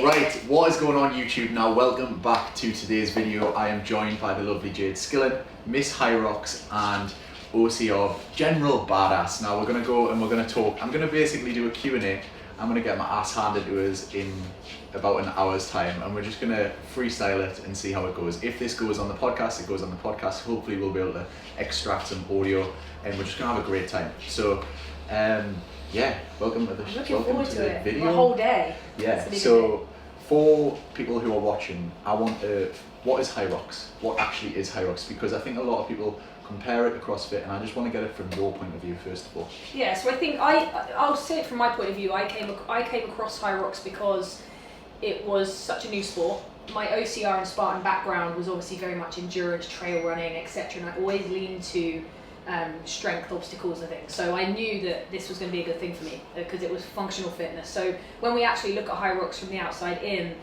Right, what is going on YouTube now? Welcome back to today's video. I am joined by the lovely Jade Skillen, Miss Hyrox and AC5OFF General Badass. Now we're going to go and we're going to talk. I'm going to basically do a Q&A. I'm going to get my ass handed to us in about an hour's time and we're just going to freestyle it and see how it goes. If this goes on the podcast, it goes on the podcast. Hopefully we'll be able to extract some audio and we're just going to have a great time. So yeah, welcome to the video. The whole day. Yeah, so for people who are watching, I want to, what is Hyrox? What actually is Hyrox? Because I think a lot of people compare it to CrossFit and I just want to get it from your point of view first of all. Yeah, so I think I'll say it from my point of view. I came across Hyrox because it was such a new sport. My OCR and Spartan background was obviously very much endurance, trail running, etc. And I always leaned to strength, obstacles and things. So I knew that this was going to be a good thing for me because it was functional fitness. So when we actually look at Hyrox from the outside in,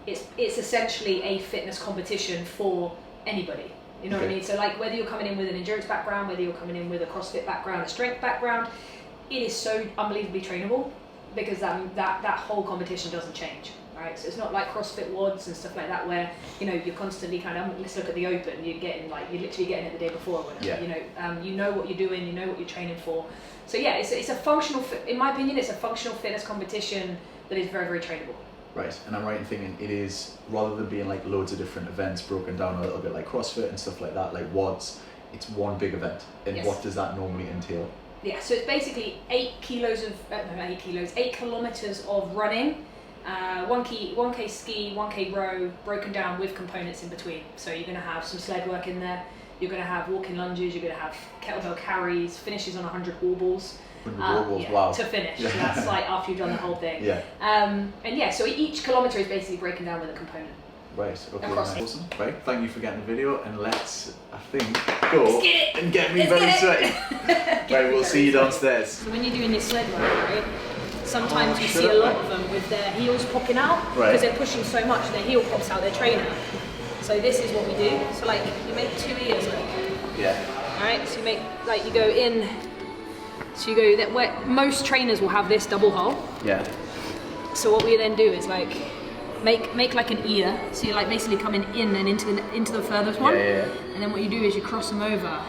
it's essentially a fitness competition for anybody. You know what I mean? So like whether you're coming in with an endurance background, whether you're coming in with a CrossFit background, a strength background, it is so unbelievably trainable because that whole competition doesn't change. Right? So it's not like CrossFit WODs and stuff like that where, you know, you're constantly kind of, let's look at the open, you're literally getting it the day before or whatever. Yeah. You know what you're doing, you know what you're training for. So yeah, it's a functional, in my opinion, it's a functional fitness competition that is very, very trainable. Right, and I'm right in thinking it is, rather than being like loads of different events broken down a little bit like CrossFit and stuff like that, like WODs, it's one big event. And yes. What does that normally entail? Yeah, so it's basically 8 kilometers of running, 1K ski, 1K row, broken down with components in between. So you're going to have some sled work in there, you're going to have walking lunges, you're going to have kettlebell carries, finishes on 100 wall balls. Wow. To finish. So that's like after you've done the whole thing. Yeah. And yeah, so each kilometer is basically broken down with a component. Right, okay, nice. Awesome. Right, thank you for getting the video and let's, I think, go and get me very sweaty. Right, we'll see you downstairs. So when you're doing your sled work, right, sometimes you see a lot of them with their heels popping out because they're pushing so much their heel pops out their trainer. So this is what we do. So like you make 2 ears, like. Yeah. Alright, so you make, like you go in, so you go, that where most trainers will have this double hole. Yeah. So what we then do is like, make like an ear, so you're like basically coming in and into the furthest one. Yeah. And then what you do is you cross them over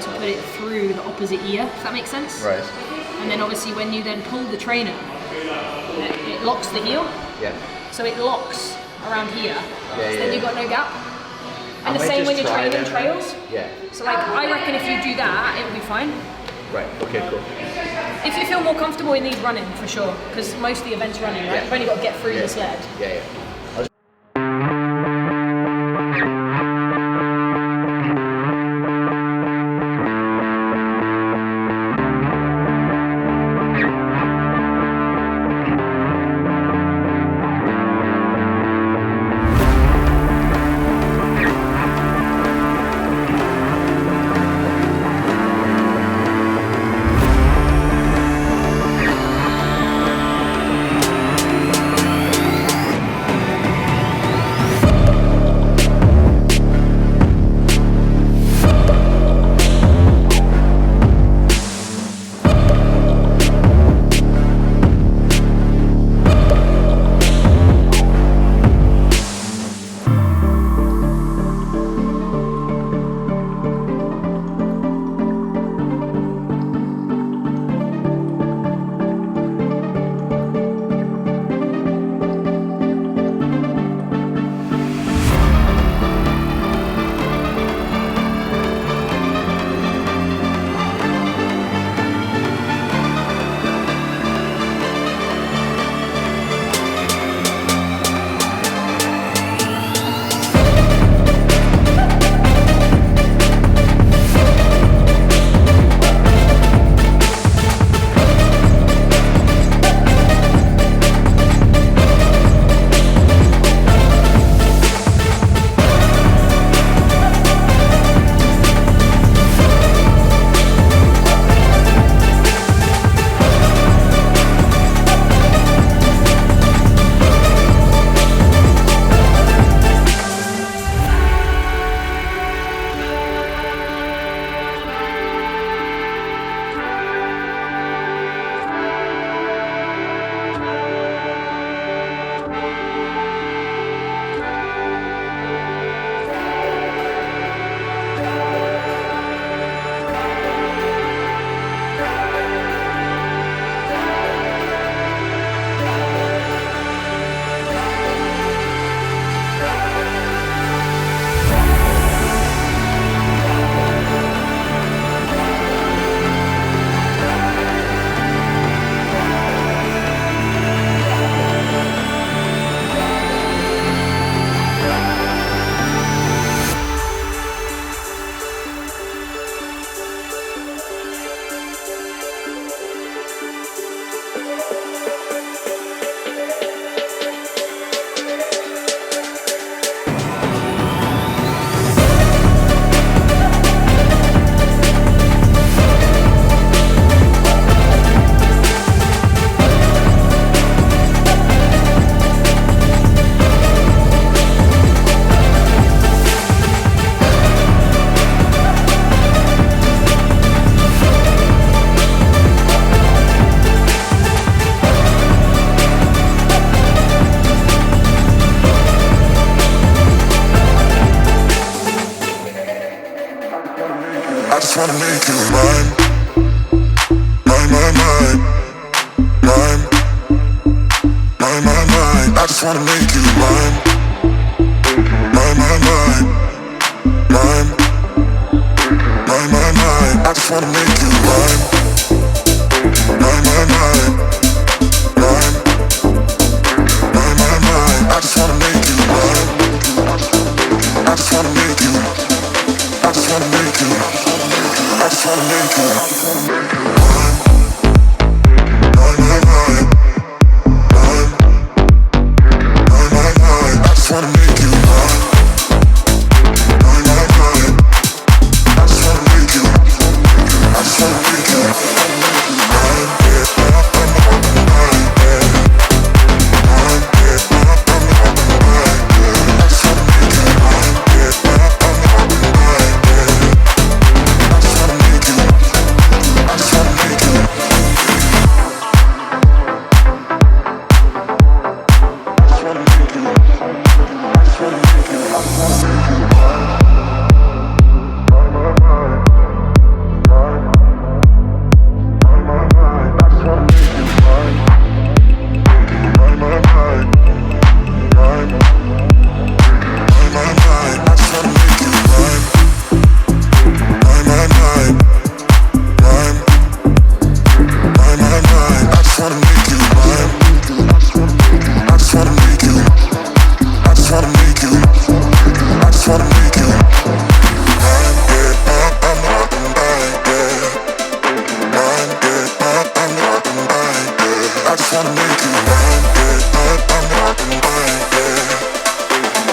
to put it through the opposite ear, if that makes sense. Right. And then obviously when you then pull the trainer, it locks the heel. Yeah. So it locks around here. Yeah, so then you've got no gap. And the same when you're training trails. Yeah. So like I reckon if you do that, it'll be fine. Right, okay, cool. If you feel more comfortable in these running, for sure, because most of the events running, right? Yeah. You've only got to get through the sled. Yeah. just wanna make you mine. Mine, mine, mine. Mine. Mine, mine, mine. I just wanna make you mine. Mine, mine, mine. Mine. Mine, mine, mine. I just wanna make you mine. Mine, mine, mine. Mine. Mine, mine, mine. I just wanna make you mine. I just wanna make you. I just wanna make you. I just wanna make you. Mine. Mine, mine, mine. Mine. Mine, mine, mine. I just wanna make you mine. Mine, mine, mine. I just wanna make you. I just wanna make you. Mine, yeah, mine, mine, yeah. Mine, yeah, mine, mine, yeah. I just wanna make you mine, yeah, mine, mine, yeah. I just wanna make you. I just wanna make you. I just wanna make you. I just wanna make you. I just wanna make you mine. Mine, mine, mine. Mine. Mine, mine, mine. I just wanna make you mine. Mine, mine, mine. Mine. Mine, mine, mine. I just wanna make you mine. Mine, mine, mine. Mine. Mine, mine, mine. I just wanna make you mine. I just wanna make you. I just wanna make you. I just wanna make you mine, yeah, I'm mine, yeah. Mine, yeah, I'm mine, yeah. I just wanna make you mine, yeah, I'm mine, yeah.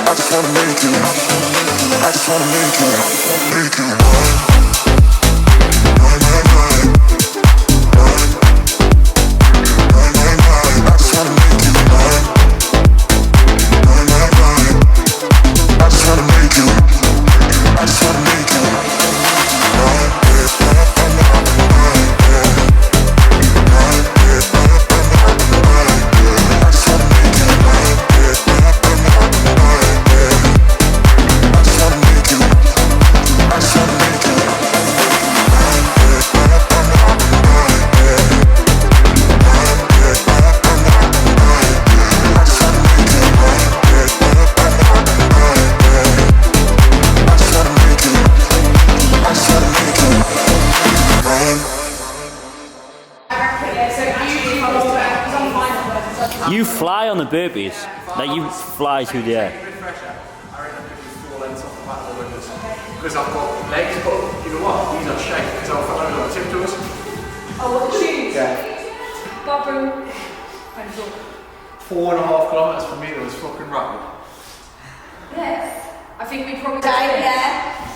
I just wanna make you. I just wanna make you. Make you mine. Mine, mine, mine. Mine. Mine, mine, mine. I just wanna make you mine. Mine, mine, mine. I just wanna make you. I just wanna make you mine, yeah, I'm mine, yeah. Mine, yeah, I'm mine, yeah. I just wanna make you mine, yeah, I'm mine, yeah. I just wanna make you. I just wanna make you mine, yeah, I'm mine, yeah. Mine, yeah, I'm mine, yeah. I just wanna make you mine, yeah, I'm mine, yeah. I just wanna make you. I just wanna make you mine. You fly on the burpees, like you fly through the air. Because I've got legs, but you know what? These are shite because I've got on tiptoes. Oh, what the shoes? Yeah. Bathroom. 4.5 kilometers for me, that was fucking rapid. Yes. I think we probably. Yeah.